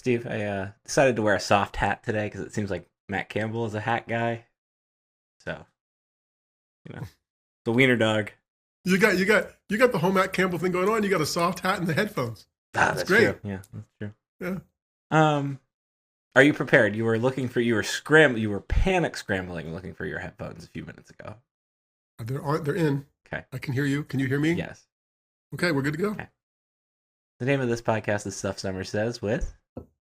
Steve, I decided to wear a soft hat today because it seems like Matt Campbell is a hat guy. So, you know, the wiener dog. You got the whole Matt Campbell thing going on. You got a soft hat and the headphones. Ah, It's that's true. great. Yeah, that's true. Yeah, Um, are you prepared? You were panic scrambling looking for your headphones a few minutes ago. they're in. Okay. I can hear you. Can you hear me? Yes. Okay, we're good to go. Okay. The name of this podcast is Stuff Summer Says with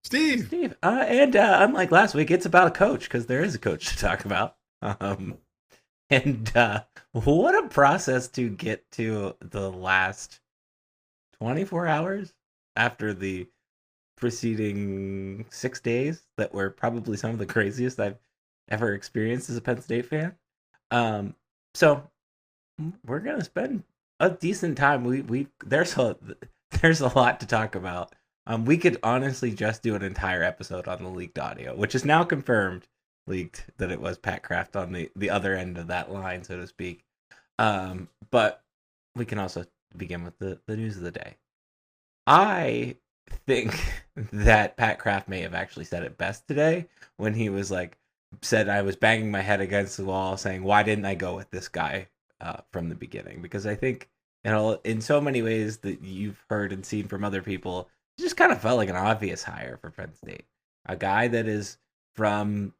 Steve. Steve. And unlike last week, it's about a coach because there is a coach to talk about. Um, and what a process to get to the last 24 hours after the preceding 6 days that were probably some of the craziest I've ever experienced as a Penn State fan. So we're gonna spend a decent time. We there's a lot to talk about. We could honestly just do an entire episode on the leaked audio, which is now confirmed leaked that it was Pat Kraft on the other end of that line, so to speak. But we can also begin with the news of the day. I think that Pat Kraft may have actually said it best today when he was like, said I was banging my head against the wall saying, why didn't I go with this guy from the beginning? Because I think, in so many ways that you've heard and seen from other people, it just kind of felt like an obvious hire for Penn State. A guy that is from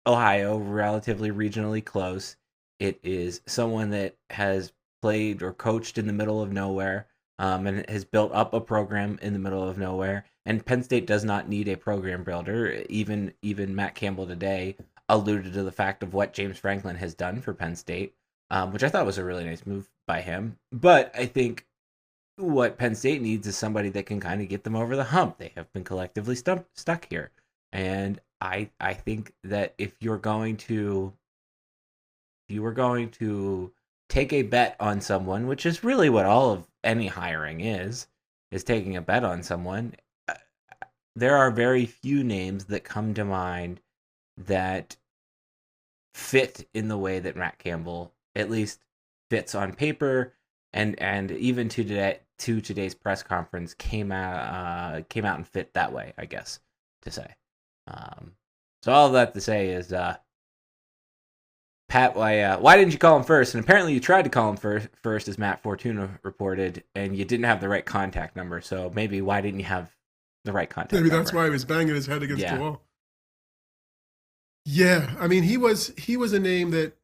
Ohio, relatively regionally close. It is someone that has played or coached in the middle of nowhere, and has built up a program in the middle of nowhere. And Penn State does not need a program builder. Even Matt Campbell today alluded to the fact of what James Franklin has done for Penn State, which I thought was a really nice move by him. But I think what Penn State needs is somebody that can kind of get them over the hump. They have been collectively stuck here, and I think that if you were going to take a bet on someone, which is really what all of any hiring is taking a bet on someone. There are very few names that come to mind that fit in the way that Matt Campbell at least fits on paper, and even to today's press conference came out and fit that way, I guess to say. So all of that to say is, Pat, why didn't you call him first? And apparently you tried to call him first, as Matt Fortuna reported, and you didn't have the right contact number. So maybe why didn't you have the right contact Maybe number? that's why he was banging his head against the Yeah. wall. Yeah, I mean he was a name that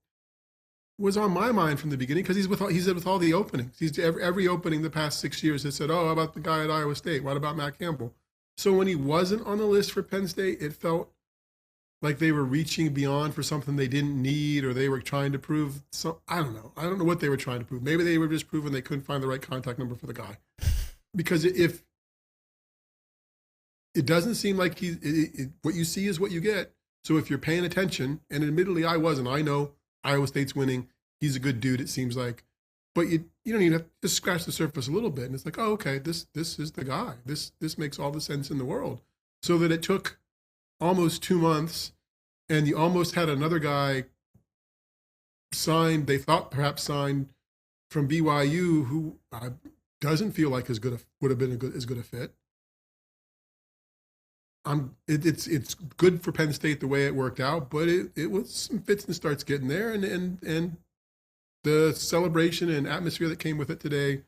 was on my mind from the beginning because he's with all the openings. He's every opening the past 6 years has said, "Oh, how about the guy at Iowa State? What about Matt Campbell?" So when he wasn't on the list for Penn State, it felt like they were reaching beyond for something they didn't need, or they were trying to prove some. I don't know. I don't know what they were trying to prove. Maybe they were just proving they couldn't find the right contact number for the guy. Because if it doesn't seem like what you see is what you get. So if you're paying attention, and admittedly I wasn't. I know Iowa State's winning. He's a good dude, it seems like. But you don't even have to just scratch the surface a little bit, and it's like, oh, okay, this is the guy. This makes all the sense in the world. So that it took almost 2 months, and you almost had another guy signed. They thought perhaps signed from BYU, who doesn't feel like would have been as good a fit. It's good for Penn State the way it worked out, but it was some fits and starts getting there, and the celebration and atmosphere that came with it today.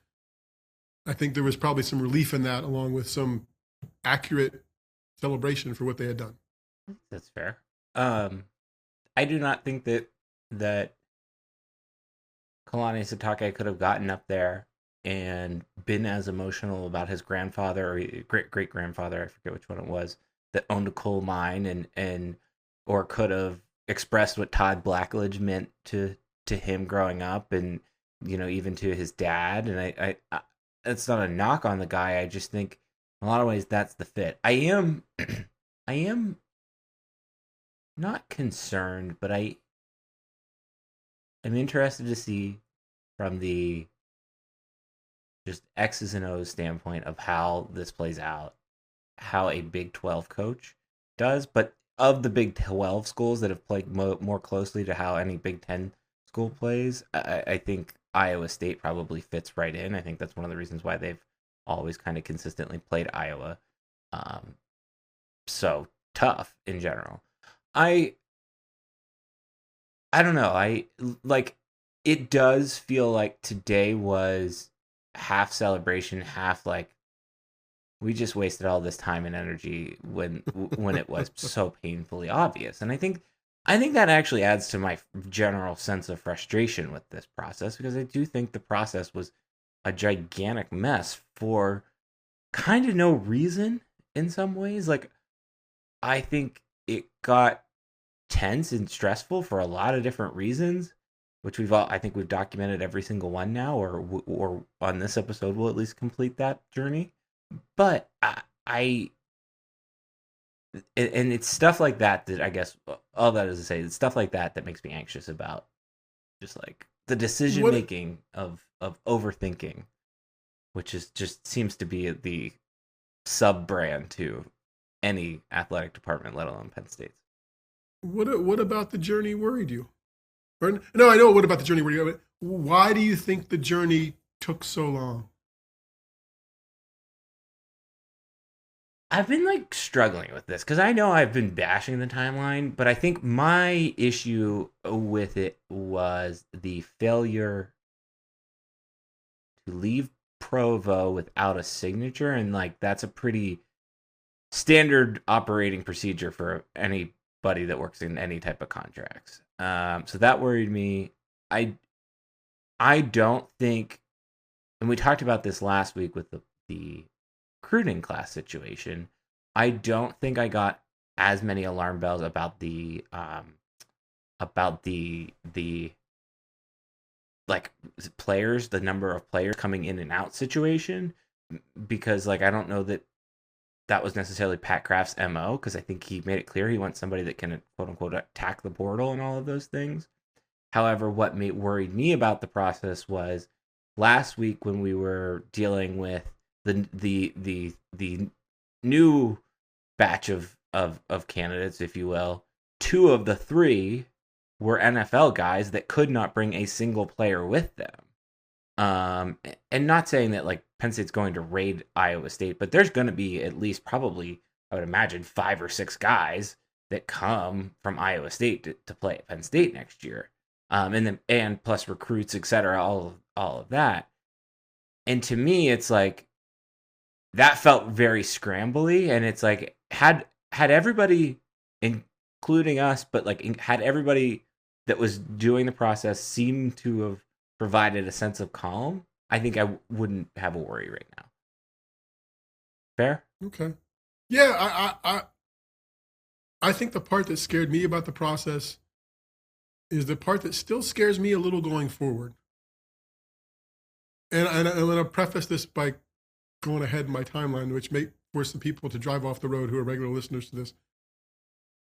I think there was probably some relief in that, along with some accurate celebration for what they had done. That's fair. I do not think that Kalani Sitake could have gotten up there and been as emotional about his grandfather or great grandfather, I forget which one it was, that owned a coal mine, and or could have expressed what Todd Blackledge meant to him growing up, and even to his dad. And I it's not a knock on the guy. I just think in a lot of ways that's the fit. I am I am not concerned, but I'm interested to see from the just X's and O's standpoint of how this plays out, how a Big 12 coach does. But of the Big 12 schools that have played more closely to how any Big 10 school plays, I think Iowa State probably fits right in. I think that's one of the reasons why they've always kind of consistently played Iowa. so tough in general. I don't know. I like it does feel like today was half celebration, half like we just wasted all this time and energy when it was so painfully obvious. And I think that actually adds to my general sense of frustration with this process, because I do think the process was a gigantic mess for kind of no reason in some ways. Like I think it got tense and stressful for a lot of different reasons, which I think we've documented every single one now, or on this episode we'll at least complete that journey. But I and it's stuff like that I guess all that is to say, it's stuff like that makes me anxious about just like the decision making of overthinking, which is just seems to be the sub brand to any athletic department, let alone Penn State's. What about the journey worried you? Or, no, I know what about the journey worried you. But why do you think the journey took so long? I've been like struggling with this because I know I've been bashing the timeline, but I think my issue with it was the failure to leave Provo without a signature, and like that's a pretty standard operating procedure for anybody that works in any type of contracts. So that worried me. I don't think, and we talked about this last week with the recruiting class situation. I don't think I got as many alarm bells about the like players, the number of players coming in and out situation, because like I don't know that was necessarily Pat Kraft's MO, because I think he made it clear he wants somebody that can quote unquote attack the portal and all of those things. However, what worried me about the process was last week when we were dealing with the new batch of candidates, if you will. 2 of the 3 were NFL guys that could not bring a single player with them. And not saying that like Penn State's going to raid Iowa State, but there's going to be at least probably, I would imagine, 5 or 6 guys that come from Iowa State to play at Penn State next year. And plus recruits, etc., all of that. And to me, it's like that felt very scrambly, and it's like had everybody, including us, but like had everybody that was doing the process seemed to have provided a sense of calm, I think I wouldn't have a worry right now. Fair? Okay. Yeah, I think the part that scared me about the process is the part that still scares me a little going forward. And I'm going to preface this by going ahead in my timeline, which may force some people to drive off the road who are regular listeners to this.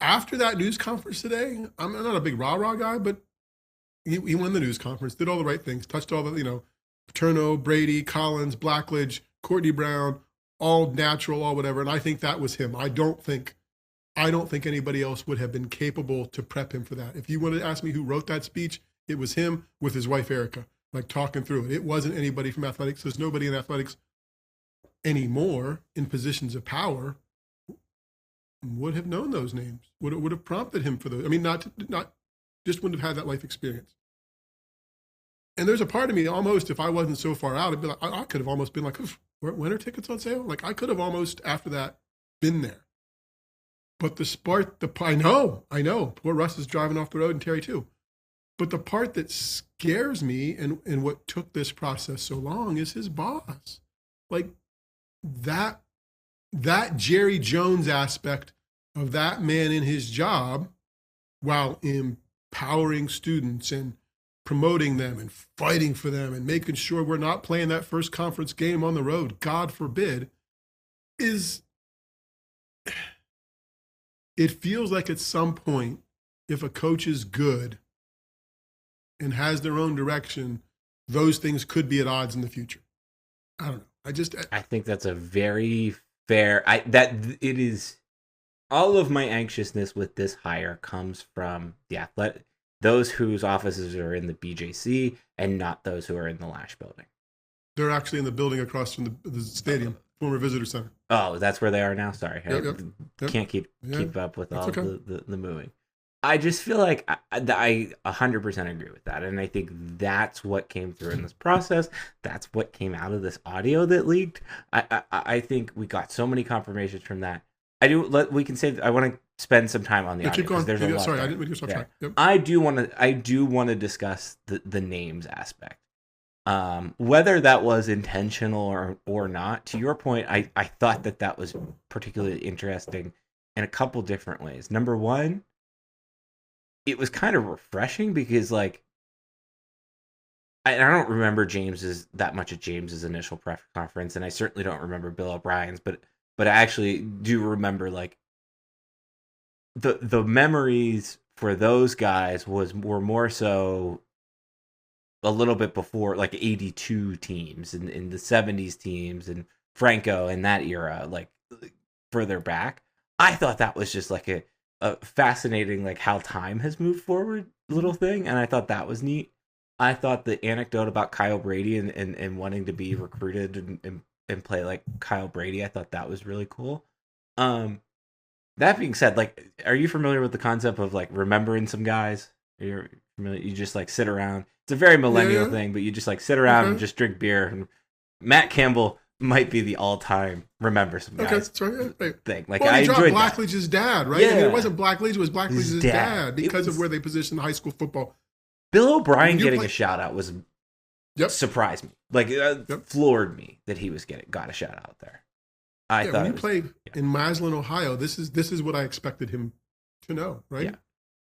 After that news conference today, I'm not a big rah-rah guy, but he won the news conference, did all the right things, touched all the, Paterno, Brady, Collins, Blackledge, Courtney Brown, all natural, all whatever. And I think that was him. I don't think anybody else would have been capable to prep him for that. If you wanted to ask me who wrote that speech, it was him with his wife, Erica, like talking through it. It wasn't anybody from athletics. There's nobody in athletics anymore in positions of power would have known those names, would have prompted him for those. I mean, not just wouldn't have had that life experience. And there's a part of me almost, if I wasn't so far out, I'd be like, I could have almost been like, when are tickets on sale? Like I could have almost after that been there. But I know, poor Russ is driving off the road and Terry too. But the part that scares me and what took this process so long is his boss. Like that Jerry Jones aspect of that man in his job while empowering students and promoting them and fighting for them and making sure we're not playing that first conference game on the road, God forbid, it feels like at some point, if a coach is good and has their own direction, those things could be at odds in the future. I don't know. I think that's a very fair. It is. All of my anxiousness with this hire comes from the athletic, those whose offices are in the BJC, and not those who are in the Lash building. They're actually in the building across from the stadium. former visitor center. Oh, that's where they are now. Sorry, Yep. can't keep up with all okay. the moving. I just feel like I 100% agree with that, and I think that's what came through in this process. That's what came out of this audio that leaked. I think we got so many confirmations from that. We can say I want to spend some time on the audio because there's a lot. Sorry, I didn't mean to track. Yep. I do want to discuss the names aspect. Whether that was intentional or not, to your point, I thought that was particularly interesting in a couple different ways. Number one, it was kind of refreshing because, like, I don't remember that much of James's initial press conference, and I certainly don't remember Bill O'Brien's, but I actually do remember, like, the memories for those guys were more so a little bit before, like 82 teams and in the 70s teams and Franco in that era, like further back. I thought that was just like a fascinating, like how time has moved forward little thing. And I thought that was neat. I thought the anecdote about Kyle Brady and wanting to be recruited and play like Kyle Brady, I thought that was really cool. That being said, like, are you familiar with the concept of like remembering some guys? You're familiar? You just like sit around. It's a very millennial thing, but you just like sit around and just drink beer. And Matt Campbell might be the all-time remember some guys thing. Like, I enjoyed Blackledge's dad, right? Yeah. I mean, it wasn't Blackledge, it was Blackledge's dad because of where they positioned high school football. Bill O'Brien getting a shout out was surprised me. Like, floored me that he got a shout out there. I thought when he played in Maslin, Ohio, this is what I expected him to know, right? Yeah.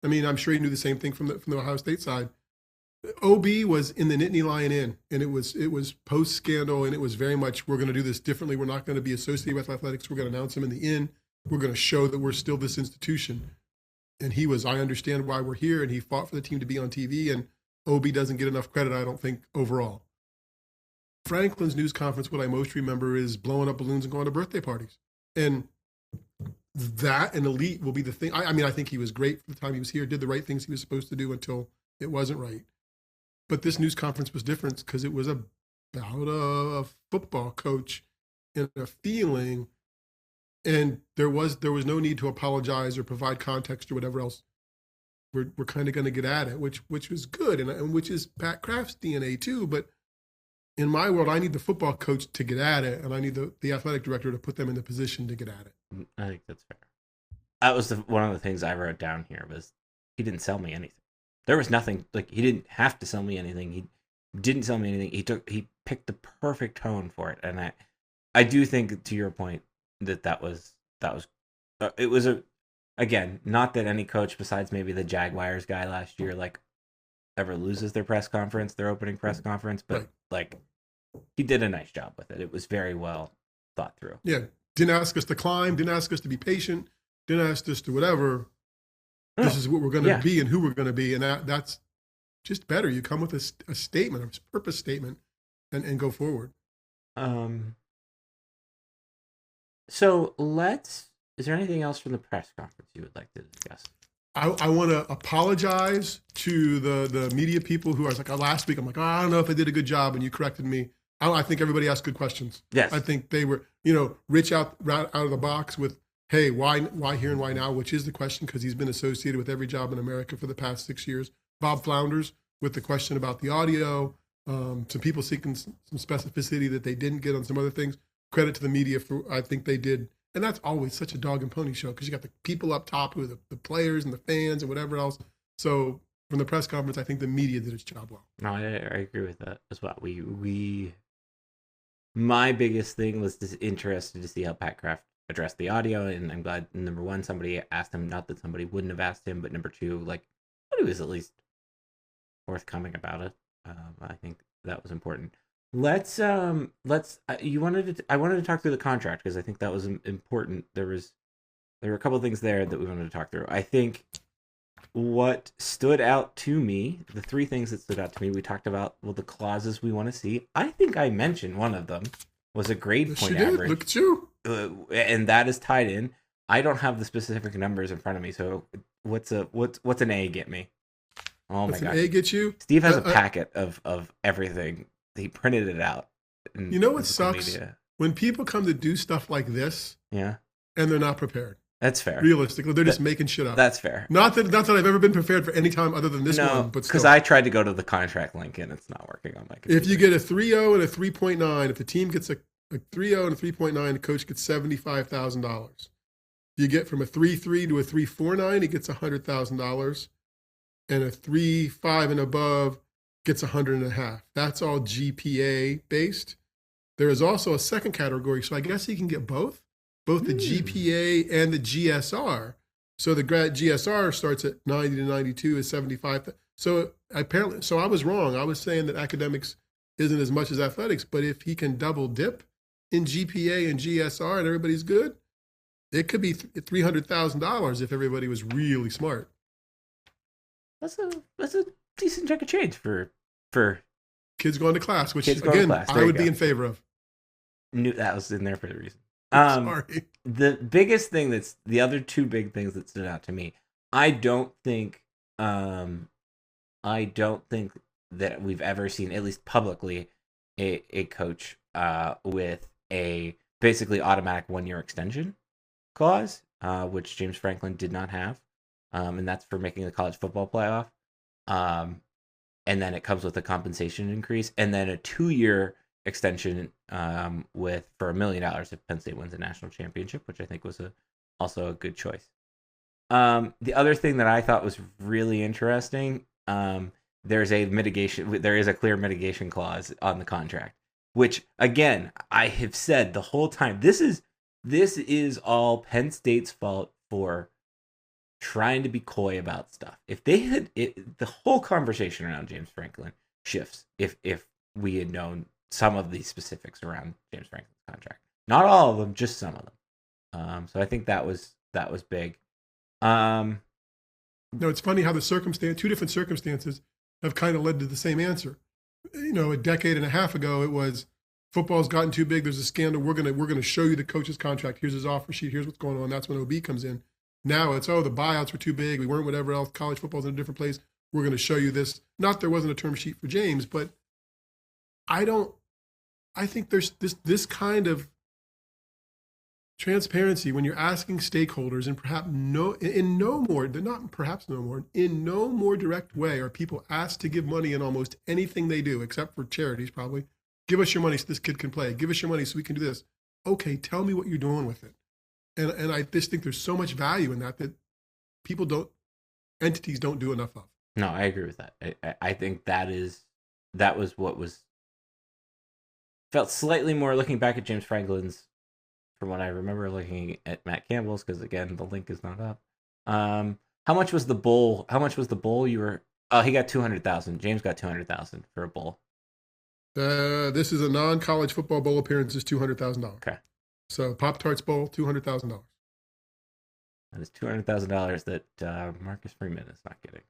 I mean, I'm sure he knew the same thing from the Ohio State side. OB was in the Nittany Lion Inn, and it was post scandal, and it was very much, we're going to do this differently. We're not going to be associated with athletics. We're going to announce him in the inn. We're going to show that we're still this institution. And he was, I understand why we're here, and he fought for the team to be on TV. And OB doesn't get enough credit, I don't think, overall. Franklin's news conference, what I most remember is blowing up balloons and going to birthday parties. And that and elite will be the thing. I mean, I think he was great for the time he was here, did the right things he was supposed to do until it wasn't right. But this news conference was different because it was about a football coach and a feeling, and there was no need to apologize or provide context or whatever else. We're kind of going to get at it, which was good, and which is Pat Kraft's DNA too. But in my world, I need the football coach to get at it, and I need the athletic director to put them in the position to get at it. I think that's fair. That was one of the things I wrote down here was he didn't sell me anything. There was nothing, like, he didn't have to sell me anything. He didn't sell me anything. He picked the perfect tone for it, and I do think, to your point, that was it was again, not that any coach besides maybe the Jaguars guy last year like ever loses their opening press conference, but like he did a nice job with it. It was very well thought through. Yeah, didn't ask us to climb, didn't ask us to be patient, didn't ask us to whatever. This is what we're going to be and who we're going to be. And that's just better. You come with a statement, a purpose statement, and go forward. So is there anything else from the press conference you would like to discuss? I want to apologize to the media people who I was like, last week, I'm like, I don't know if I did a good job, and you corrected me. I think everybody asked good questions. Yes. I think they were, Rich out of the box with, hey, why here and why now, which is the question because he's been associated with every job in America for the past 6 years. Bob Flounders with the question about the audio, some people seeking some specificity that they didn't get on some other things. Credit to the media for, I think they did. And that's always such a dog and pony show because you got the people up top who are the players and the fans and whatever else. So from the press conference, I think the media did its job well. No, I agree with that as well. My biggest thing was just interested to see how Pat Kraft addressed the audio, and I'm glad, number one, somebody asked him, not that somebody wouldn't have asked him, but number two, like, he was at least forthcoming about it. I think that was important. I wanted to talk through the contract because I think that was important. There were a couple of things there that we wanted to talk through. I think what stood out to me, the three things that stood out to me, we talked about, the clauses we want to see. I think I mentioned one of them was a grade point average. Look at you. And that is tied in. I don't have the specific numbers in front of me, so what's an A get me? Oh my god! An A get you? Steve has a packet of everything. He printed it out. You know what sucks? when people come to do stuff like this, Yeah, and they're not prepared. that's fair. Realistically, they're just making shit up. That's fair. Not that I've ever been prepared for any time other than this one, but because still. I tried to go to the contract link and it's not working on my computer. If you get a 3.0 and a 3.9, if the team gets a 3.0 and a 3.9, the coach gets $75,000. If you get from a 3.3 to a 3.49, he gets $100,000, and a 3.5 and above gets $100,500. That's all GPA based. There is also a second category, so I guess he can get both the GPA and the GSR. So the grad GSR starts at 90 to 92 is 75. So apparently, so I was wrong. I was saying that academics isn't as much as athletics, but if he can double dip in GPA and GSR and everybody's good, it could be $300,000 if everybody was really smart. That's a decent chunk of change for kids going to class, which kids again I would be in favor of. Knew that was in there for the reason. Sorry. The biggest thing that's the other two big things that stood out to me. I don't think that we've ever seen, at least publicly, a coach with a basically automatic 1-year extension clause, which James Franklin did not have, and that's for making the college football playoff. And then it comes with a compensation increase, and then a 2-year extension for $1 million if Penn State wins a national championship, which I think was also a good choice. The other thing that I thought was really interesting, there is a clear mitigation clause on the contract, which again, I have said the whole time, this is all Penn State's fault for trying to be coy about stuff. If they had the whole conversation around James Franklin shifts if we had known some of the specifics around James Franklin's contract. Not all of them, just some of them. So I think that was big. No, it's funny how two different circumstances have kind of led to the same answer. A decade and a half ago, it was football's gotten too big. There's a scandal. We're gonna show you the coach's contract. Here's his offer sheet. Here's what's going on. That's when OB comes in. Now it's, the buyouts were too big. We weren't whatever else. College football's in a different place. We're going to show you this. Not there wasn't a term sheet for James, but I think there's this kind of transparency when you're asking stakeholders, and perhaps in no more direct way are people asked to give money in almost anything they do, except for charities probably. Give us your money so this kid can play. Give us your money so we can do this. Okay, tell me what you're doing with it. And I just think there's so much value in that entities don't do enough of. No, I agree with that. I think that was what was felt slightly more looking back at James Franklin's, from what I remember looking at Matt Campbell's, because again the link is not up. How much was the bowl? You were? Oh, he got $200,000. James got $200,000 for a bowl. This is a non-college football bowl appearance. Is $200,000. Okay. So Pop-Tarts Bowl, $200,000. That is $200,000 that Marcus Freeman is not getting.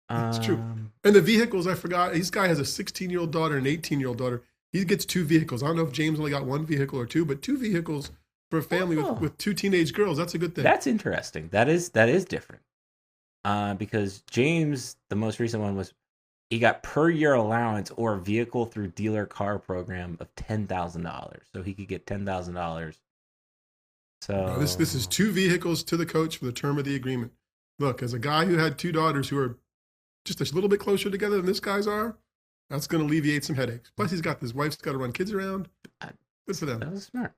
It's true. And the vehicles, I forgot. This guy has a 16-year-old daughter and an 18-year-old daughter. He gets 2 vehicles. I don't know if James only got 1 vehicle or 2, but 2 vehicles for a family with 2 teenage girls. That's a good thing. That's interesting. That is different. Because James, the most recent one was he got per year allowance or vehicle through dealer car program of $10,000. So he could get $10,000. So this is 2 vehicles to the coach for the term of the agreement. Look, as a guy who had 2 daughters who are just a little bit closer together than this guy's are, that's going to alleviate some headaches. Plus, he's got his wife's got to run kids around. Good for them. That was smart.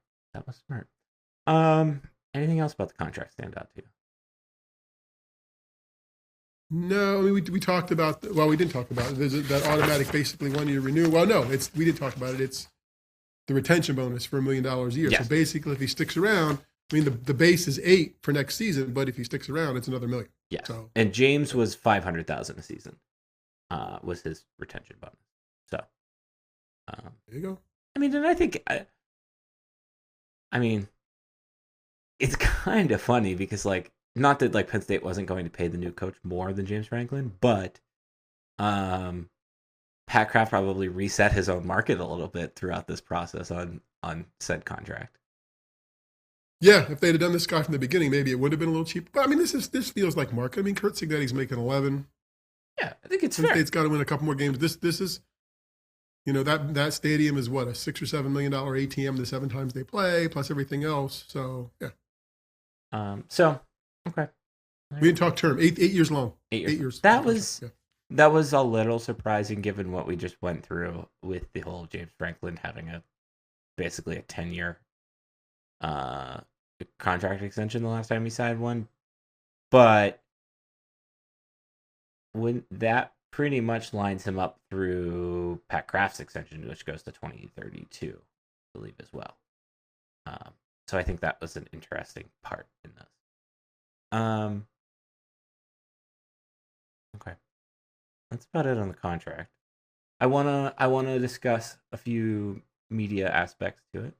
Anything else about the contract stand out to you? No, I mean, we talked about. Well, we didn't talk about it. There's that automatic, basically 1-year renew. Well, no, we did talk about it. It's the retention bonus for $1 million a year. Yes. So basically, if he sticks around, I mean, the base is 8 for next season, but if he sticks around, it's another $1 million. Yeah. So, and James was $500,000 a season. Was his retention bonus. So there you go. I mean, and I think it's kind of funny because not that Penn State wasn't going to pay the new coach more than James Franklin, but Pat Kraft probably reset his own market a little bit throughout this process on said contract. Yeah, if they'd have done this guy from the beginning, maybe it would have been a little cheap. But I mean, this feels like market. I mean, Kurt Signetti making 11. Yeah, I think it's Penn fair. State's got to win a couple more games. This is that stadium is what, a $6 or $7 million ATM the 7 times they play, plus everything else. So yeah. Okay. We didn't talk term. 8 years long. 8 years. 8 years. That was a little surprising given what we just went through with the whole James Franklin having basically a 10-year contract extension the last time he signed one. But when that pretty much lines him up through Pat Kraft's extension, which goes to 2032, I believe, as well. So I think that was an interesting part in this. Okay, that's about it on the contract. I wanna discuss a few media aspects to it.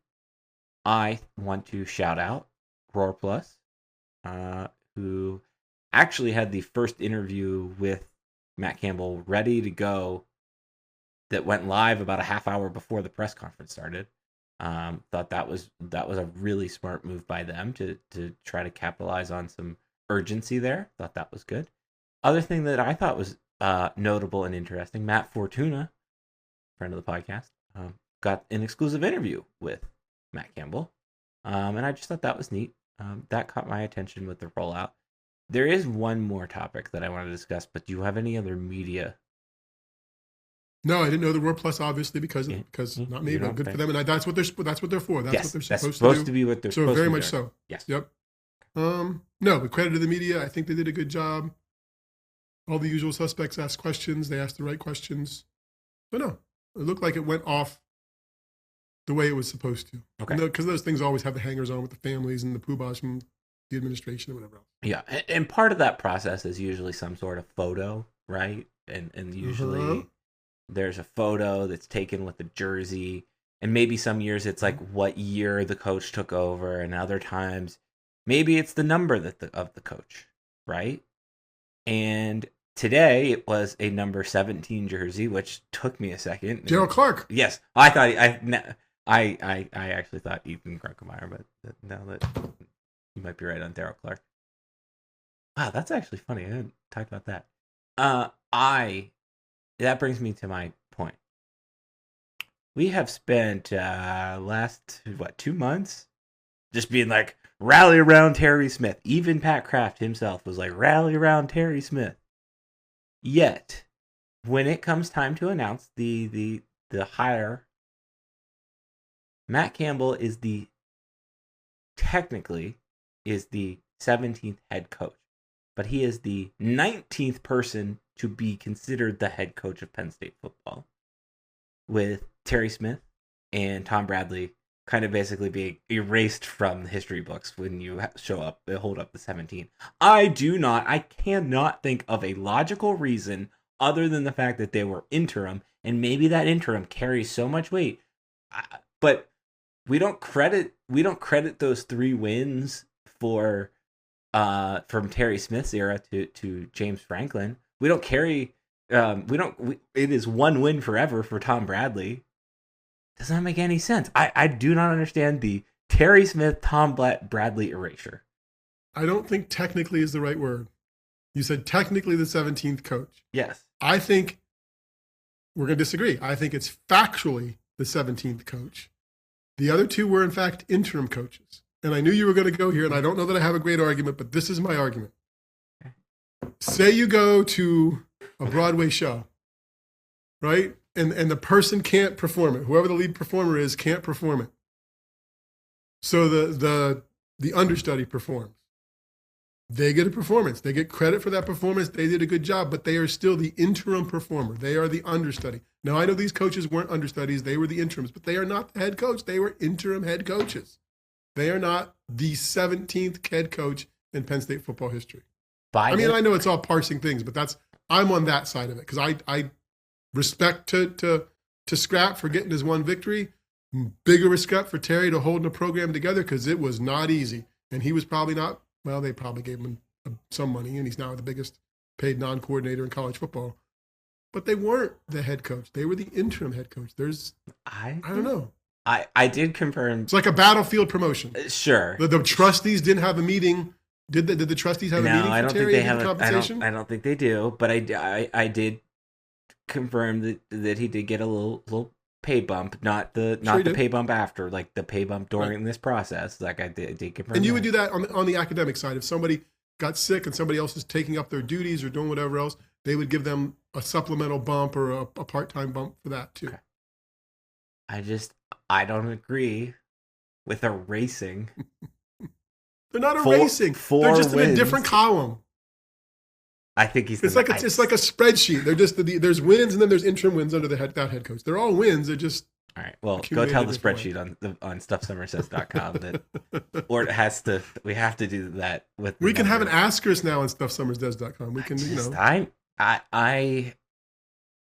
I want to shout out Roar Plus, who actually had the first interview with Matt Campbell ready to go that went live about a half hour before the press conference started. Thought that was a really smart move by them to try to capitalize on some urgency there. Thought that was good. Other thing that I thought was notable and interesting, Matt Fortuna, friend of the podcast, got an exclusive interview with Matt Campbell. And I just thought that was neat. That caught my attention with the rollout. There is one more topic that I want to discuss, but do you have any other media? No, I didn't know the Roar Plus, obviously, because not me, but good for them. And that's what they're for. That's what they're supposed to be what they're so supposed very to be much doing. so. Yes. Yep. No, but credit to the media. I think they did a good job. All the usual suspects asked questions. They asked the right questions. But no, it looked like it went off the way it was supposed to. Okay. Because those things always have the hangers on with the families and the poobahs from the administration or whatever else. Yeah, and part of that process is usually some sort of photo, right? And usually there's a photo that's taken with the jersey, and maybe some years it's like what year the coach took over, and other times maybe it's the number of the coach, right? And today it was a number 17 jersey, which took me a second. Gerald Clark. Yes, I thought I actually thought Ethan Grunkemeyer, but now that you might be right on Daryl Clark. Wow, that's actually funny. I didn't talk about that. That brings me to my point. We have spent last 2 months just being like, rally around Terry Smith. Even Pat Kraft himself was like, rally around Terry Smith. Yet, when it comes time to announce the hire, Matt Campbell technically is the 17th head coach, but he is the 19th person to be considered the head coach of Penn State football, with Terry Smith and Tom Bradley kind of basically being erased from the history books when you hold up the 17. I cannot think of a logical reason other than the fact that they were interim, and maybe that interim carries so much weight. But we don't credit those 3 wins from Terry Smith's era to James Franklin. We don't carry it is 1 win forever for Tom Bradley. Does not make any sense. I do not understand the Terry Smith, Tom Bradley erasure. I don't think technically is the right word. You said technically the 17th coach. Yes. I think we're going to disagree. I think it's factually the 17th coach. The other 2 were, in fact, interim coaches. And I knew you were going to go here, and I don't know that I have a great argument, but this is my argument. Okay. Say you go to a Broadway show, right? And the person can't perform it. Whoever the lead performer is can't perform it. So the understudy performs. They get a performance. They get credit for that performance. They did a good job, but they are still the interim performer. They are the understudy. Now, I know these coaches weren't understudies. They were the interims, but they are not the head coach. They were interim head coaches. They are not the 17th head coach in Penn State football history. I know it's all parsing things, but I'm on that side of it because I respect to Scrap for getting his 1 victory. Bigger respect for Terry to holding the program together because it was not easy. And he was probably not, well, they probably gave him some money, and he's now the biggest paid non-coordinator in college football. But they weren't the head coach. They were the interim head coach. I don't know. I did confirm. It's like a battlefield promotion. Sure. The trustees didn't have a meeting. Did the trustees have a meeting for Terry and compensation? I don't think they do, but I did confirm that he did get a little pay bump, not the pay bump after, like the pay bump during this process. Like I did confirm. And you would do that on the academic side. If somebody got sick and somebody else is taking up their duties or doing whatever else, they would give them a supplemental bump or a part-time bump for that too. Okay. I don't agree with erasing. They're not erasing. They're just in a different column. I think it's like a spreadsheet. They're just there's wins and then there's interim wins under that head coach. They're all wins. They're just all right. Well, go tell the spreadsheet on stuffsummersays.com that, or we have to do that with. We can have an asterisk now on stuffsummersays.com. We can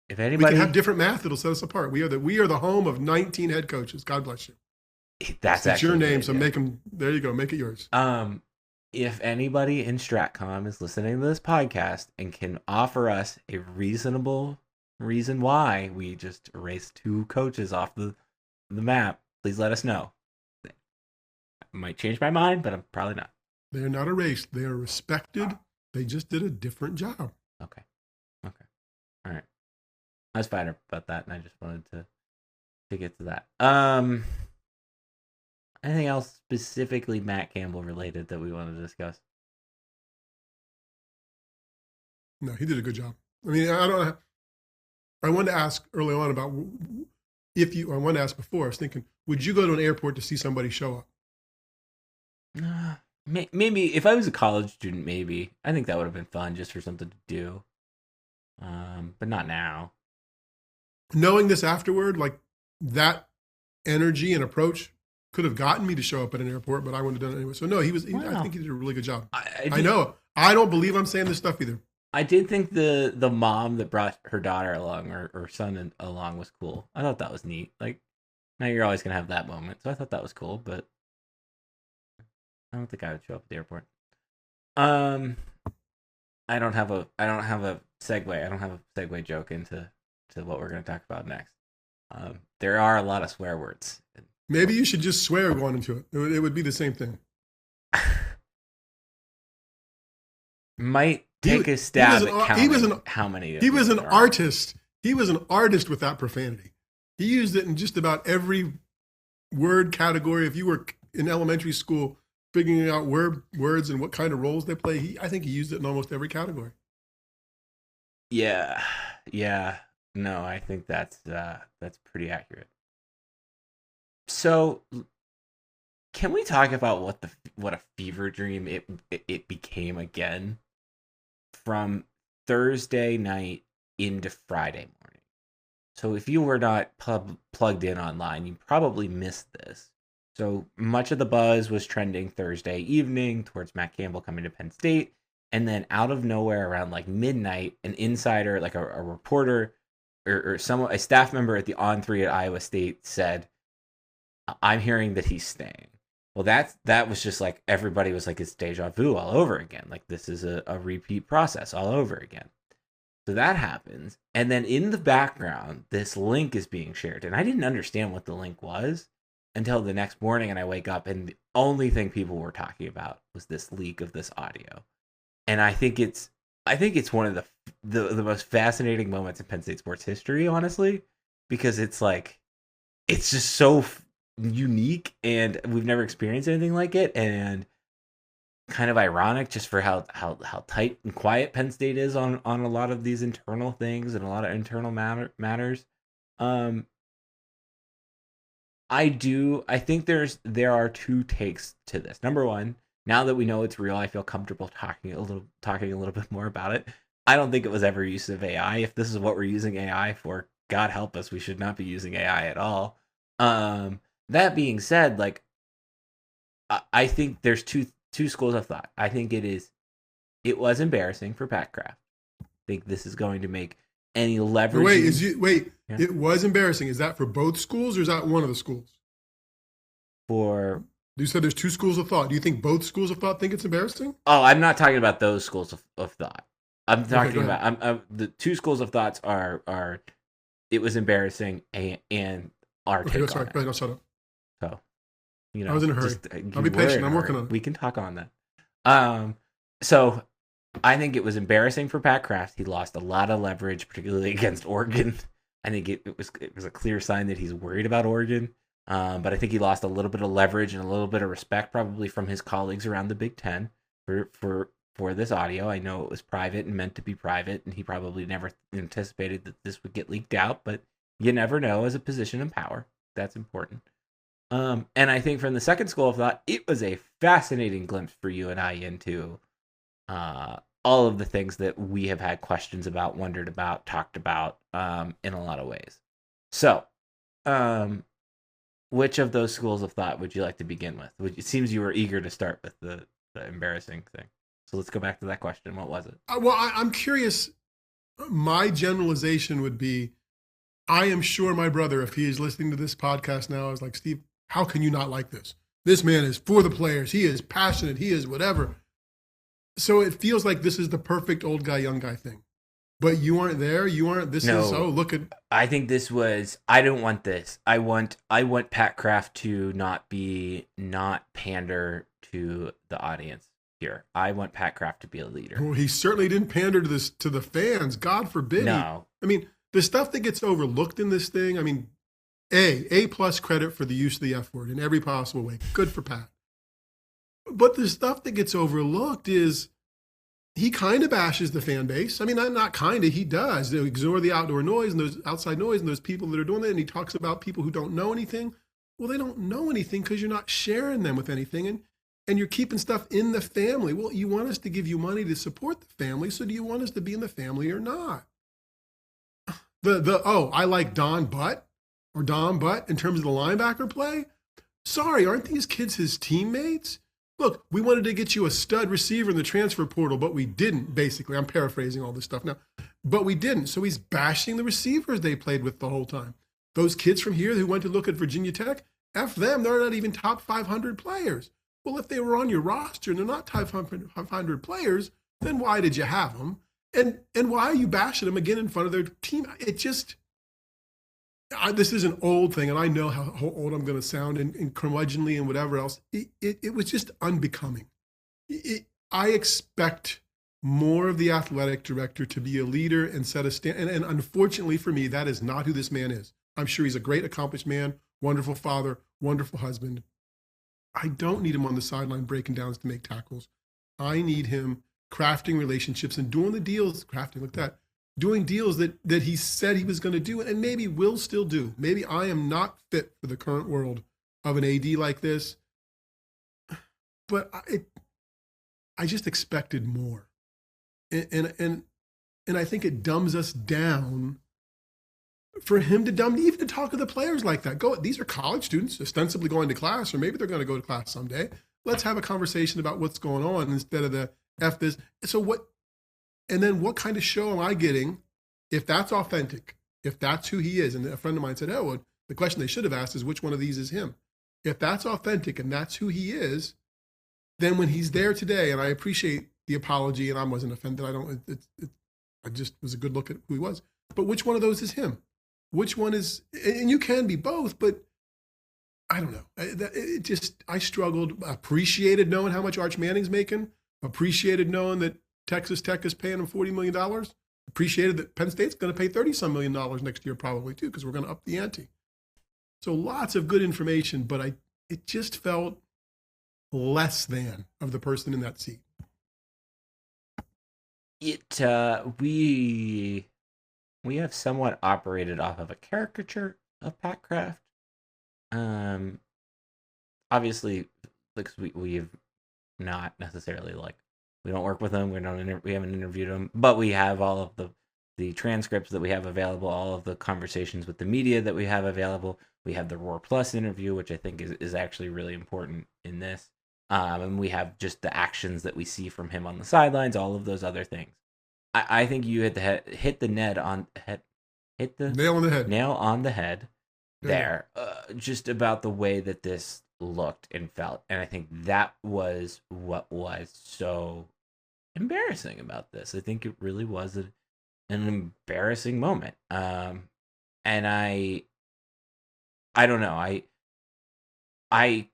if anybody, we can have different math that'll set us apart. We are the home of 19 head coaches. God bless you. That's your name, so make them. There you go. Make it yours. If anybody in Stratcom is listening to this podcast and can offer us a reasonable reason why we just erased 2 coaches off the map, please let us know. I might change my mind, but I'm probably not. They are not erased. They are respected. They just did a different job. Okay. All right. I was fired up about that, and I just wanted to get to that. Anything else specifically Matt Campbell related that we want to discuss? No, he did a good job. I mean, I wanted to ask early on about I wanted to ask before. I was thinking, would you go to an airport to see somebody show up? Maybe if I was a college student, maybe. I think that would have been fun just for something to do. But not now. Knowing this afterward, like that energy and approach could have gotten me to show up at an airport, but I wouldn't have done it anyway. So no, I think he did a really good job. I know. I don't believe I'm saying this stuff either. I did think the mom that brought her daughter along or son along was cool. I thought that was neat. Like, now you're always gonna have that moment, so I thought that was cool. But I don't think I would show up at the airport. I don't have a segue. I don't have a segue joke into what we're gonna talk about next. There are a lot of swear words. Maybe you should just swear going into it. It would be the same thing. Might take a stab at counting how many. He was an artist. He was an artist with that profanity. He used it in just about every word category. If you were in elementary school figuring out words and what kind of roles they play, I think he used it in almost every category. Yeah. No, I think that's pretty accurate. So, can we talk about what a fever dream it became again from Thursday night into Friday morning? So, if you were not plugged in online, you probably missed this. So, much of the buzz was trending Thursday evening towards Matt Campbell coming to Penn State, and then out of nowhere around like midnight, an insider, like a reporter or a staff member at the On3 at Iowa State said, I'm hearing that he's staying. Well, that was just like, everybody was like, it's deja vu all over again. Like, this is a repeat process all over again. So that happens. And then in the background, this link is being shared. And I didn't understand what the link was until the next morning. And I wake up and the only thing people were talking about was this leak of this audio. And I think it's one of the most fascinating moments in Penn State sports history, honestly, because it's like, it's just so unique and we've never experienced anything like it, and kind of ironic just for how tight and quiet Penn State is on a lot of these internal things and a lot of internal matters. I think there are 2 takes to this. Number one, now that we know it's real, I feel comfortable talking a little bit more about it. I don't think it was ever use of AI. If this is what we're using AI for, God help us, we should not be using AI at all. That being said, like, I think there's two schools of thought. I think it was embarrassing for Pat Kraft. I think this is going to make any leverage. Yeah. It was embarrassing. Is that for both schools or is that one of the schools? You said there's 2 schools of thought. Do you think both schools of thought think it's embarrassing? Oh, I'm not talking about those schools of thought. I'm talking about the 2 schools of thoughts are it was embarrassing and our take on it. Right, shut up. So, I was in a hurry. I'll be patient. I'm working on it. We can talk on that. So I think it was embarrassing for Pat Kraft. He lost a lot of leverage, particularly against Oregon. I think it was a clear sign that he's worried about Oregon. But I think he lost a little bit of leverage and a little bit of respect, probably from his colleagues around the Big Ten for this audio. I know it was private and meant to be private, and he probably never anticipated that this would get leaked out. But you never know as a position of power. That's important. And I think from the second school of thought, it was a fascinating glimpse for you and I into all of the things that we have had questions about, wondered about, talked about in a lot of ways. So, which of those schools of thought would you like to begin with? It seems you were eager to start with the embarrassing thing. So let's go back to that question. What was it? Well, I'm curious. My generalization would be, I am sure my brother, if he is listening to this podcast now, is like, Steve, how can you not like this? This man is for the players. He is passionate. He is whatever. So it feels like this is the perfect old guy, young guy thing. But you aren't there. You aren't. Look at. I think this was. I don't want this. I want Pat Kraft to not pander to the audience here. I want Pat Kraft to be a leader. Well, he certainly didn't pander to the fans. God forbid. No. I mean, the stuff that gets overlooked in this thing. I mean, A+ credit for the use of the F word in every possible way. Good for Pat. But the stuff that gets overlooked is he kind of bashes the fan base. I mean, not kind of, he does. They ignore the outdoor noise and those outside noise and those people that are doing that. And he talks about people who don't know anything. Well, they don't know anything because you're not sharing them with anything. And you're keeping stuff in the family. Well, you want us to give you money to support the family. So do you want us to be in the family or not? I like Don Butt in terms of the linebacker play. Sorry, aren't these kids his teammates? Look, we wanted to get you a stud receiver in the transfer portal, but we didn't, basically. I'm paraphrasing all this stuff now. But we didn't. So he's bashing the receivers they played with the whole time. Those kids from here who went to look at Virginia Tech, F them, they're not even top 500 players. Well, if they were on your roster and they're not top 500 players, then why did you have them? And why are you bashing them again in front of their team? It just... this is an old thing, and I know how old I'm going to sound and curmudgeonly and whatever else. It was just unbecoming. I expect more of the athletic director to be a leader and set a stand. And unfortunately for me, that is not who this man is. I'm sure he's a great, accomplished man, wonderful father, wonderful husband. I don't need him on the sideline breaking downs to make tackles. I need him crafting relationships and doing the deals, doing deals that he said he was going to do and maybe will still do. Maybe I am not fit for the current world of an AD like this, but I just expected more. And I think it dumbs us down for him to even to talk to the players like that. These are college students ostensibly going to class, or maybe they're going to go to class someday. Let's have a conversation about what's going on instead of the F this. So what? And then what kind of show am I getting if that's authentic, if that's who he is? And a friend of mine said, oh, well, the question they should have asked is which one of these is him? If that's authentic and that's who he is, then when he's there today, and I appreciate the apology and I wasn't offended. I just was a good look at who he was. But which one of those is him? Which one is, and you can be both, but I don't know. I struggled, appreciated knowing how much Arch Manning's making, appreciated knowing that Texas Tech is paying him $40 million. Appreciated that Penn State's going to pay $30-some million next year probably too, because we're going to up the ante. So lots of good information, but it just felt less than of the person in that seat. We have somewhat operated off of a caricature of Pat Kraft. Obviously, like we have not necessarily we don't work with him. We haven't interviewed him, but we have all of the transcripts that we have available, all of the conversations with the media that we have available. We have the Roar Plus interview, which I think is actually really important in this. And we have just the actions that we see from him on the sidelines, all of those other things. I think you hit the nail on the head there, just about the way that this looked and felt. And I think that was what was so embarrassing about this. I think it really was an embarrassing moment. And I don't know. I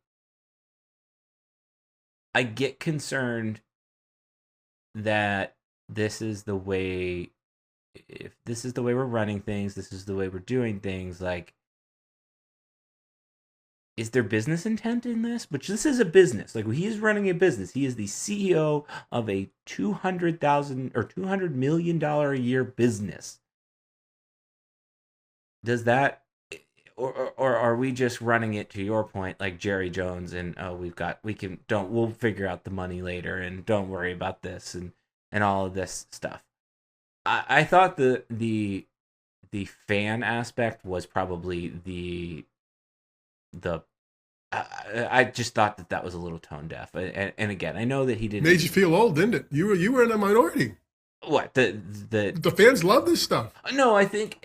get concerned that this is the way if this is the way we're running things, this is the way we're doing things, like, is there business intent in this? Which this is a business. Like, he is running a business. He is the CEO of a $200 million a year business. Does that, or are we just running it, to your point, like Jerry Jones, and we'll figure out the money later, and don't worry about this, and all of this stuff. I thought the fan aspect was probably the I just thought that was a little tone deaf, and again, I know that he didn't. Made you feel old, didn't it? You were in a minority. What the fans love this stuff. No, I think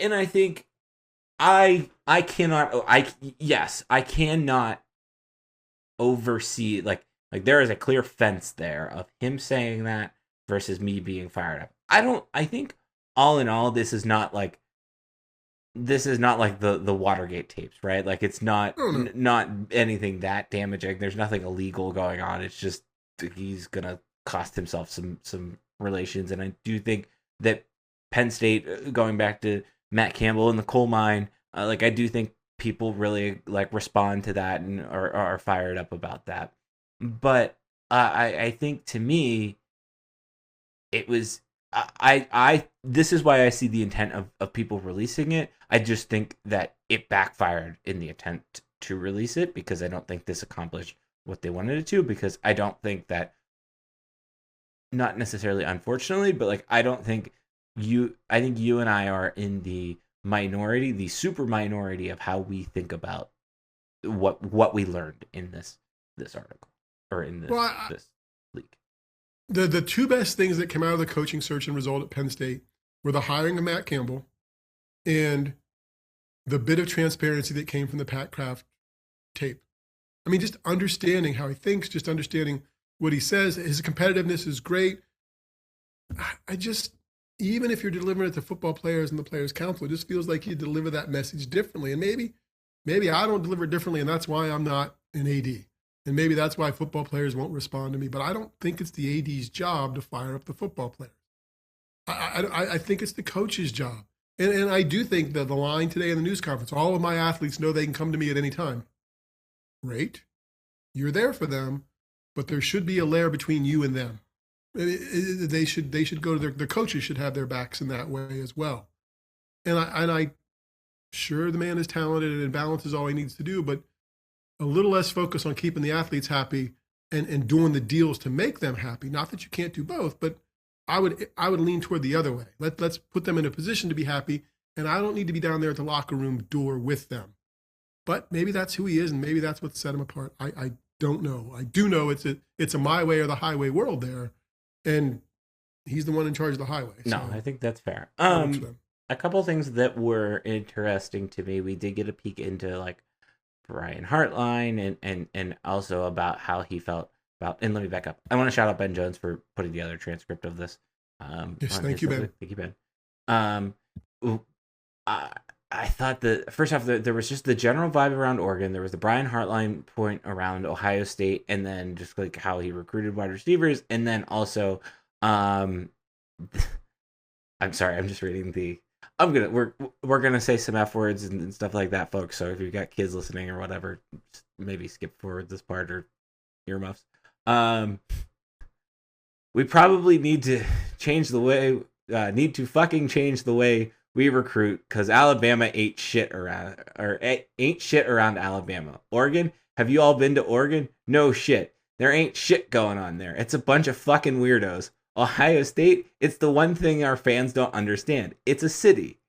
I cannot oversee, like there is a clear fence there of him saying that versus me being fired up. I think all in all, this is not like the Watergate tapes, right? Like, it's not anything that damaging. There's nothing illegal going on. It's just he's gonna cost himself some relations. And I do think that Penn State, going back to Matt Campbell in the coal mine, I do think people really respond to that and are fired up about that. But I think, to me, it was. This is why I see the intent of people releasing it. I just think that it backfired in the attempt to release it, because I don't think this accomplished what they wanted it to, because I don't think that, not necessarily unfortunately, but I think you and I are in the minority, the super minority, of how we think about what we learned in this article, or in this this leak. The two best things that came out of the coaching search and result at Penn State were the hiring of Matt Campbell and the bit of transparency that came from the Pat Kraft tape. I mean, just understanding how he thinks, just understanding what he says. His competitiveness is great. I just, even if you're delivering it to football players and the Players Council, it just feels like you deliver that message differently. And maybe I don't deliver it differently, and that's why I'm not an AD. And maybe that's why football players won't respond to me. But I don't think it's the AD's job to fire up the football players. I think it's the coach's job. And I do think that the line today in the news conference, all of my athletes know they can come to me at any time. Great. You're there for them, but there should be a layer between you and them. They should go to their coaches should have their backs in that way as well. And I sure, the man is talented and balance is all he needs to do, but a little less focus on keeping the athletes happy and doing the deals to make them happy. Not that you can't do both, but I would lean toward the other way. Let's put them in a position to be happy, and I don't need to be down there at the locker room door with them. But maybe that's who he is, and maybe that's what set him apart. I don't know. I do know it's a my way or the highway world there, and he's the one in charge of the highway. No, I think that's fair. A couple things that were interesting to me. We did get a peek into Brian Hartline and also about how he felt about. And let me back up. I want to shout out Ben Jones for putting together a transcript of this. Yes, thank you, Ben. Thank you, Ben. I thought that first off, there was just the general vibe around Oregon. There was the Brian Hartline point around Ohio State, and then just how he recruited wide receivers, and then also, I'm sorry, I'm just reading the. We're gonna say some F words and stuff like that, folks. So if you've got kids listening or whatever, maybe skip forward this part or earmuffs. We probably need to change the way. Need to fucking change the way we recruit, because Alabama ain't shit around Alabama. Oregon, have you all been to Oregon? No shit. There ain't shit going on there. It's a bunch of fucking weirdos. Ohio State, it's the one thing our fans don't understand. It's a city.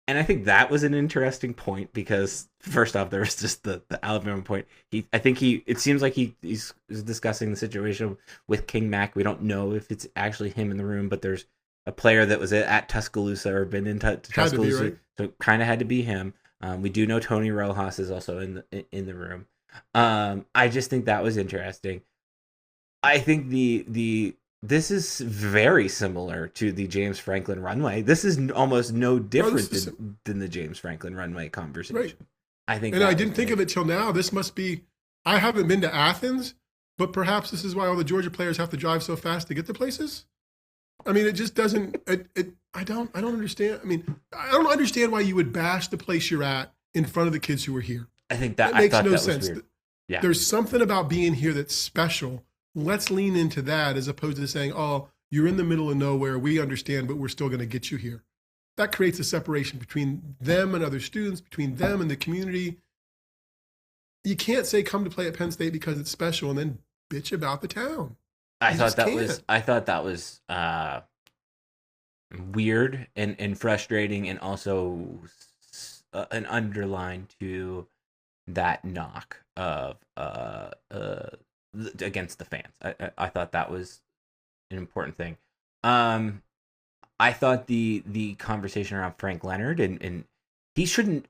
And I think that was an interesting point, because first off, there was just the Alabama point. It seems like he's discussing the situation with King Mac. We don't know if it's actually him in the room, but there's a player that was at Tuscaloosa or been in Tuscaloosa, right? So it kind of had to be him. We do know Tony Rojas is also in the room. I just think that was interesting. I think this is very similar to the James Franklin runway. This is almost no different than the James Franklin runway conversation. Right. I didn't think of it till now. This must be. I haven't been to Athens, but perhaps this is why all the Georgia players have to drive so fast to get to places. I mean, it just doesn't. I don't understand. I mean, I don't understand why you would bash the place you're at in front of the kids who are here. I think That I makes thought no that sense. was weird. Yeah. There's something about being here that's special. Let's lean into that as opposed to saying, "Oh, you're in the middle of nowhere. We understand, but we're still going to get you here." That creates a separation between them and other students, between them and the community. You can't say come to play at Penn State because it's special and then bitch about the town. I thought that was weird and frustrating, and also an underline to that knock of against the fans. I thought that was an important thing. I thought the conversation around Frank Leonard and he shouldn't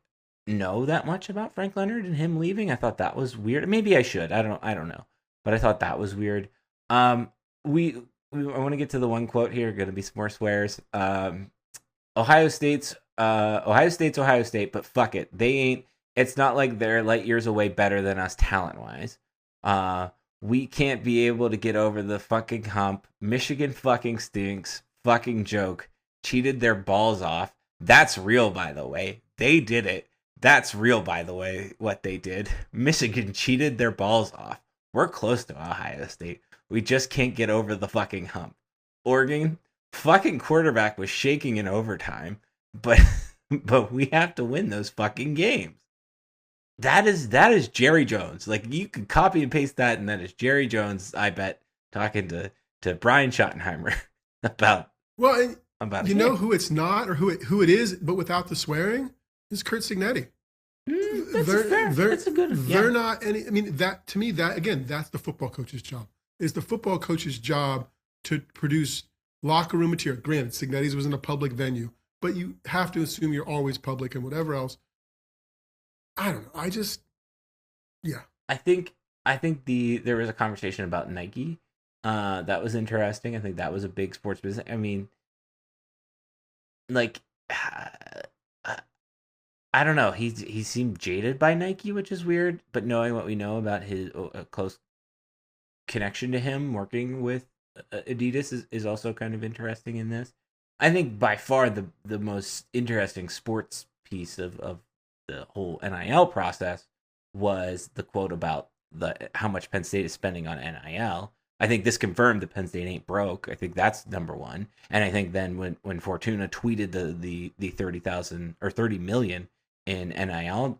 know that much about Frank Leonard and him leaving. I thought that was weird. Maybe I should. I don't know. But I thought that was weird. I want to get to the one quote here. Going to be some more swears. Ohio State's Ohio State, but fuck it. They ain't. It's not like they're light years away better than us talent wise. We can't be able to get over the fucking hump. Michigan fucking stinks. Fucking joke. Cheated their balls off. That's real, by the way. They did it. That's real, by the way, what they did. Michigan cheated their balls off. We're close to Ohio State. We just can't get over the fucking hump. Oregon, fucking quarterback was shaking in overtime, but we have to win those fucking games. That is Jerry Jones. Like, you could copy and paste that, and that is Jerry Jones, I bet, talking to Brian Schottenheimer about you know who it's not or who it is, but without the swearing, is Kurt Signetti. That's fair. That's a good. They're not any. I mean, that to me, that again, that's the football coach's job. It's the football coach's job to produce locker room material. Granted, Signetti's was in a public venue, but you have to assume you're always public and whatever else. I don't know. I think there was a conversation about Nike. That was interesting. I think that was a big sports business. I mean, like, I don't know. He seemed jaded by Nike, which is weird. But knowing what we know about his close connection to him working with Adidas is also kind of interesting in this. I think by far the most interesting sports piece of the whole NIL process was the quote about how much Penn State is spending on NIL. I think this confirmed that Penn State ain't broke. I think that's number one. And I think then when Fortuna tweeted the 30,000 or 30 million in NIL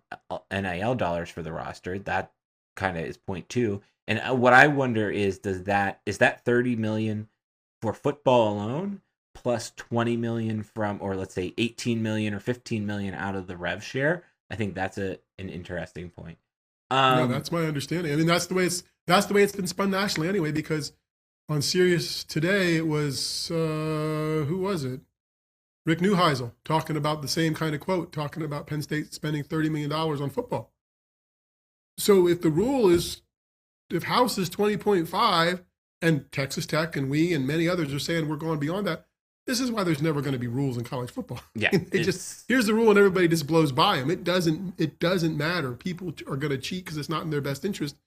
dollars for the roster, that kind of is point two. And what I wonder is that 30 million for football alone plus 20 million from, or let's say 18 million or 15 million out of the rev share? I think that's an interesting point. No, that's my understanding. I mean, that's the way it's been spun nationally anyway, because on Sirius today it was who was it? Rick Neuheisel talking about the same kind of quote, talking about Penn State spending $30 million on football. So if the rule is, if House is 20.5 and Texas Tech and we and many others are saying we're going beyond that, this is why there's never going to be rules in college football. Yeah, here's the rule and everybody just blows by them. It doesn't matter. People are going to cheat because it's not in their best interest,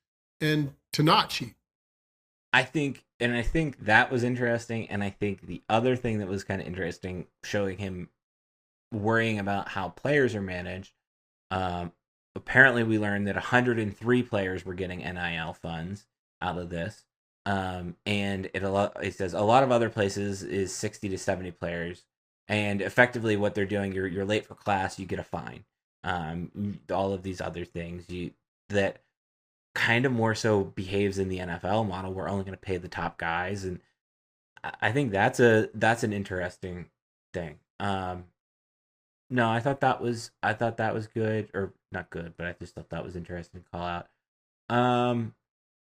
and to not cheat. I think that was interesting, and I think the other thing that was kind of interesting, showing him worrying about how players are managed. Apparently, we learned that 103 players were getting NIL funds out of this. And it says a lot of other places is 60 to 70 players, and effectively what they're doing, you're late for class, you get a fine. All of these other things that kind of more so behaves in the NFL model. We're only going to pay the top guys, and I think that's an interesting thing. No, I thought that was good, or not good, but I just thought that was interesting to call out.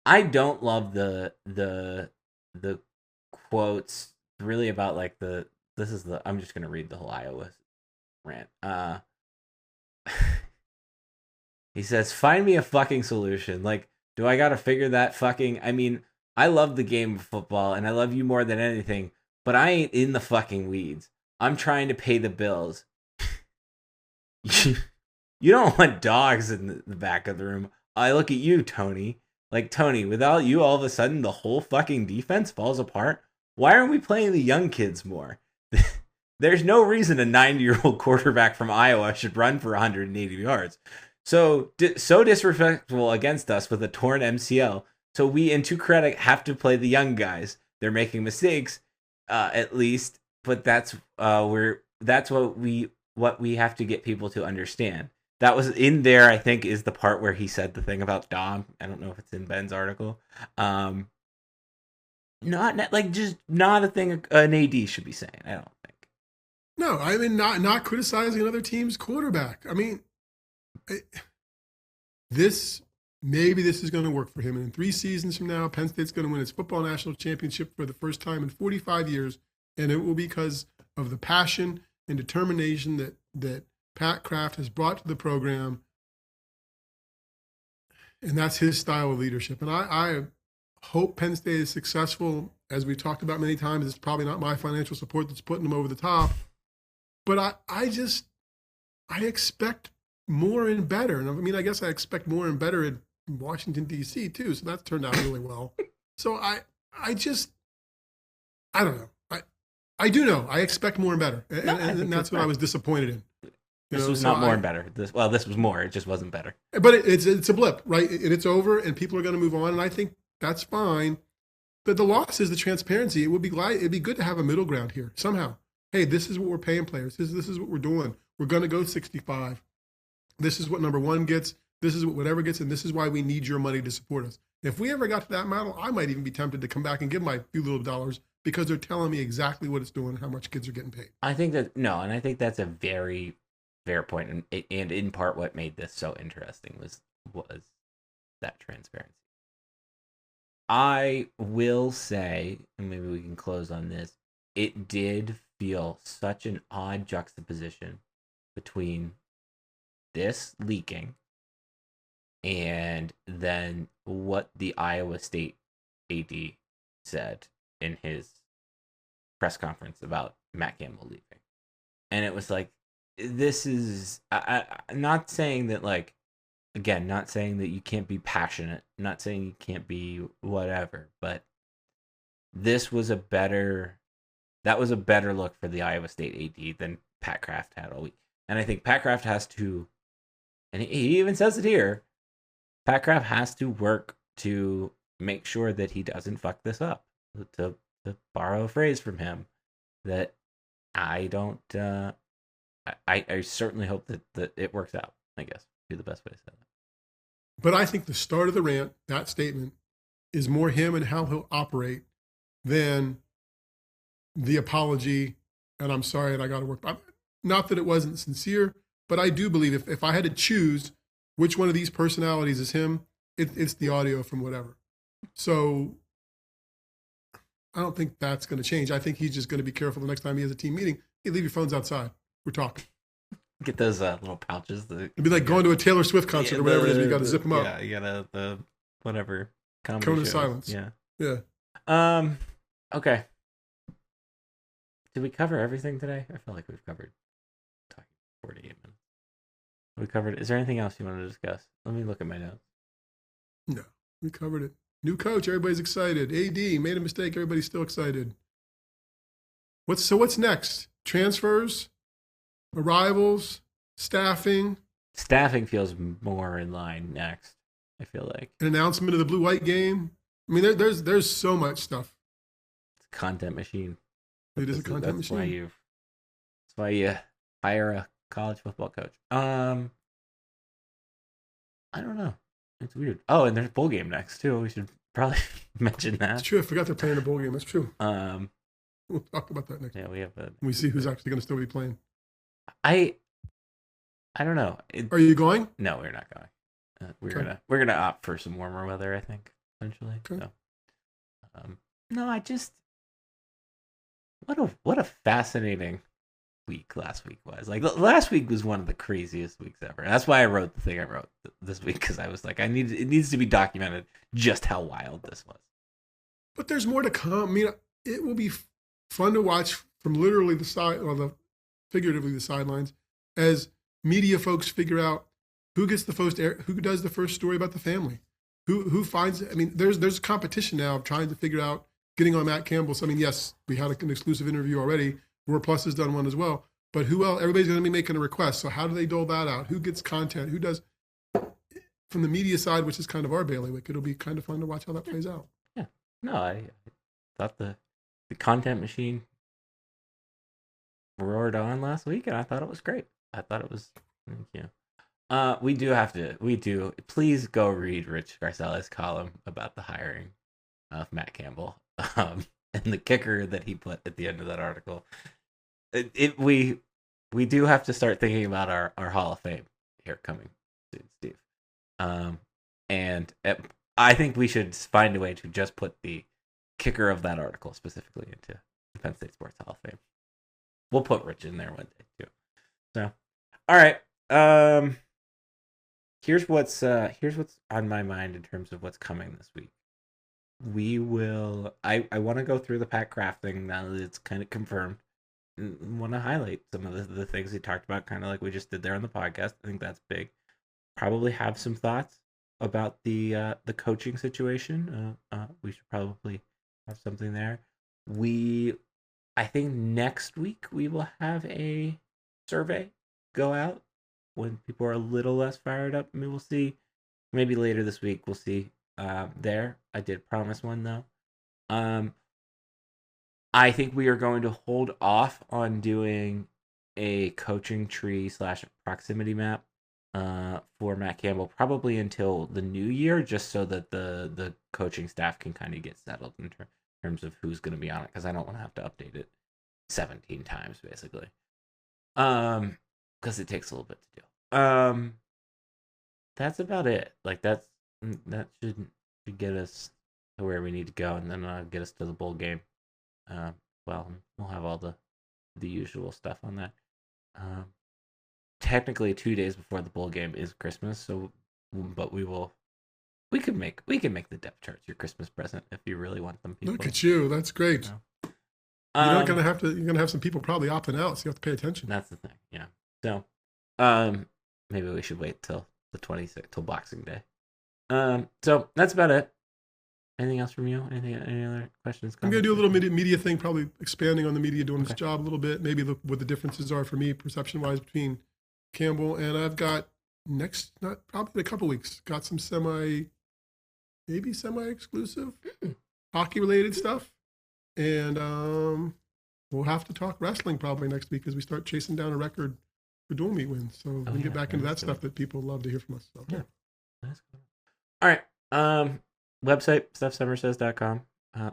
I don't love the quotes really about like I'm just gonna read the whole Iowa rant. He says, "Find me a fucking solution. Like, do I gotta figure that fucking? I mean, I love the game of football and I love you more than anything, but I ain't in the fucking weeds. I'm trying to pay the bills. You don't want dogs in the back of the room. I look at you, Tony. Like, Tony, without you, all of a sudden, the whole fucking defense falls apart. why aren't we playing the young kids more? There's no reason a 90-year-old quarterback from Iowa should run for 180 yards. So disrespectful against us with a torn MCL. So we, in to credit, have to play the young guys. They're making mistakes, at least, but that's what we have to get people to understand. That was in there, I think, is the part where he said the thing about Dom. I don't know if it's in Ben's article. Not like just not a thing an AD should be saying. I don't think. No, I mean not criticizing another team's quarterback. I mean, this is going to work for him. And in 3 seasons from now, Penn State's going to win its football national championship for the first time in 45 years, and it will be because of the passion and determination that Pat Kraft has brought to the program, and that's his style of leadership. And I hope Penn State is successful. As we've talked about many times, it's probably not my financial support that's putting them over the top, but I expect more and better. And I mean, I guess I expect more and better in Washington, D.C. too, so that's turned out really well. So I don't know. I do know. I expect more and better, and that's what I was disappointed in. This was not more and better. This was more. It just wasn't better. But it's a blip, right? And it's over, and people are going to move on, and I think that's fine. But the loss is the transparency. It'd be good to have a middle ground here somehow. Hey, this is what we're paying players. This is what we're doing. We're going to go 65. This is what number 1 gets. This is what whatever gets, and this is why we need your money to support us. If we ever got to that model, I might even be tempted to come back and give my few little dollars because they're telling me exactly what it's doing and how much kids are getting paid. I think that's a very fair point, and in part what made this so interesting was that transparency. I will say, and maybe we can close on this, it did feel such an odd juxtaposition between this leaking and then what the Iowa State AD said in his press conference about Matt Campbell leaving. And it was like, this is, I'm not saying that, like, again, not saying that you can't be passionate, not saying you can't be whatever, but that was a better look for the Iowa State AD than Pat Kraft had all week. And I think Pat Kraft has to, and he even says it here, Pat Kraft has to work to make sure that he doesn't fuck this up. To borrow a phrase from him, that I don't, I certainly hope that it works out, I guess, would be the best way to say that. But I think the start of the rant, that statement, is more him and how he'll operate than the apology, and I'm sorry that I got to work. Not that it wasn't sincere, but I do believe if I had to choose which one of these personalities is him, it's the audio from whatever. So I don't think that's going to change. I think he's just going to be careful the next time he has a team meeting. Hey, leave your phones outside. We're talking. Get those little pouches. It'd be like going to a Taylor Swift concert or whatever it is. You got to zip them up. Yeah, you got the whatever. Cone of silence. Yeah. Yeah. Okay. Did we cover everything today? I feel like we've covered 48 minutes. We covered. Is there anything else you want to discuss? Let me look at my notes. No, we covered it. New coach, everybody's excited. AD made a mistake, everybody's still excited. What's next? Transfers, arrivals, staffing. Staffing feels more in line next, I feel like. An announcement of the blue-white game. I mean, there's so much stuff. It's a content machine. It is a content machine. That's why you hire a college football coach. I don't know. It's weird. Oh, and there's a bowl game next too. We should probably mention that. That's true. I forgot they're playing a bowl game. That's true. We'll talk about that next. Yeah, we have. We see who's actually going to still be playing. I don't know. Are you going? No, we're not going. We're gonna opt for some warmer weather, I think, eventually. Okay. So, no, I just what a fascinating week last week was. Like last week was one of the craziest weeks ever. And that's why I wrote the thing I wrote this week, because I was like, it needs to be documented just how wild this was. But there's more to come. I mean, it will be fun to watch from literally the side, or figuratively the sidelines, as media folks figure out who gets the first air, who does the first story about the family, who finds. I mean, there's a competition now of trying to figure out getting on Matt Campbell. So, I mean, yes, we had an exclusive interview already. War Plus has done one as well. But who else? Everybody's going to be making a request. So how do they dole that out? Who gets content? Who does? From the media side, which is kind of our bailiwick, it'll be kind of fun to watch how that plays out. Yeah. No, I thought the content machine roared on last week, and I thought it was great. I thought it was, we do. Please go read Rich Garcella's column about the hiring of Matt Campbell, and the kicker that he put at the end of that article. We do have to start thinking about our Hall of Fame here coming soon, Steve. And I think we should find a way to just put the kicker of that article specifically into the Penn State Sports Hall of Fame. We'll put Rich in there one day too. So, all right. Here's what's on my mind in terms of what's coming this week. We will. I want to go through the Pat Kraft thing now that it's kind of confirmed. Want to highlight some of the things he talked about, kind of like we just did there on the podcast. I think that's big. Probably have some thoughts about the coaching situation. We should probably have something there. I think next week we will have a survey go out when people are a little less fired up. I mean, we'll see. Maybe later this week we'll see. There, I did promise one though. I think we are going to hold off on doing a coaching tree / proximity map for Matt Campbell probably until the new year, just so that the coaching staff can kind of get settled in terms of who's going to be on it, because I don't want to have to update it 17 times basically, because it takes a little bit to do. That's about it. Like that should get us to where we need to go, and then get us to the bowl game. Well, we'll have all the usual stuff on that. Technically 2 days before the bowl game is Christmas, but we can make the depth charts your Christmas present if you really want them. People. Look at you, that's great. So, you're gonna have some people probably opting out, so you have to pay attention. That's the thing, yeah. So, maybe we should wait till the 26th, till Boxing Day. So that's about it. Anything else from you? Any other questions? I'm going to do a little media thing, probably expanding on the media doing its job a little bit. Maybe look what the differences are for me, perception-wise, between Campbell. And I've got probably in a couple weeks, got some semi-exclusive hockey-related stuff. And we'll have to talk wrestling probably next week as we start chasing down a record for dual meet wins. So we can get back into that stuff that people love to hear from us. So, yeah. That's cool. All right. Website, stuffsummersays.com.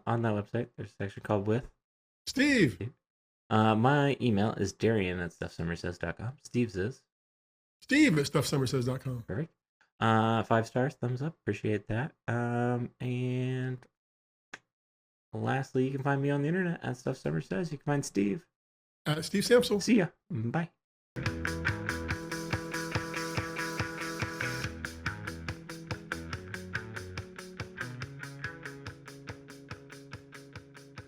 On that website, there's a section called With Steve. My email is Darian@stuffsummersays.com. Steve's is Steve@stuffsummersays.com. Perfect. 5 stars, thumbs up. Appreciate that. And lastly, you can find me on the internet at Stuff Summer Says. You can find Steve Steve Samsel. See ya. Bye.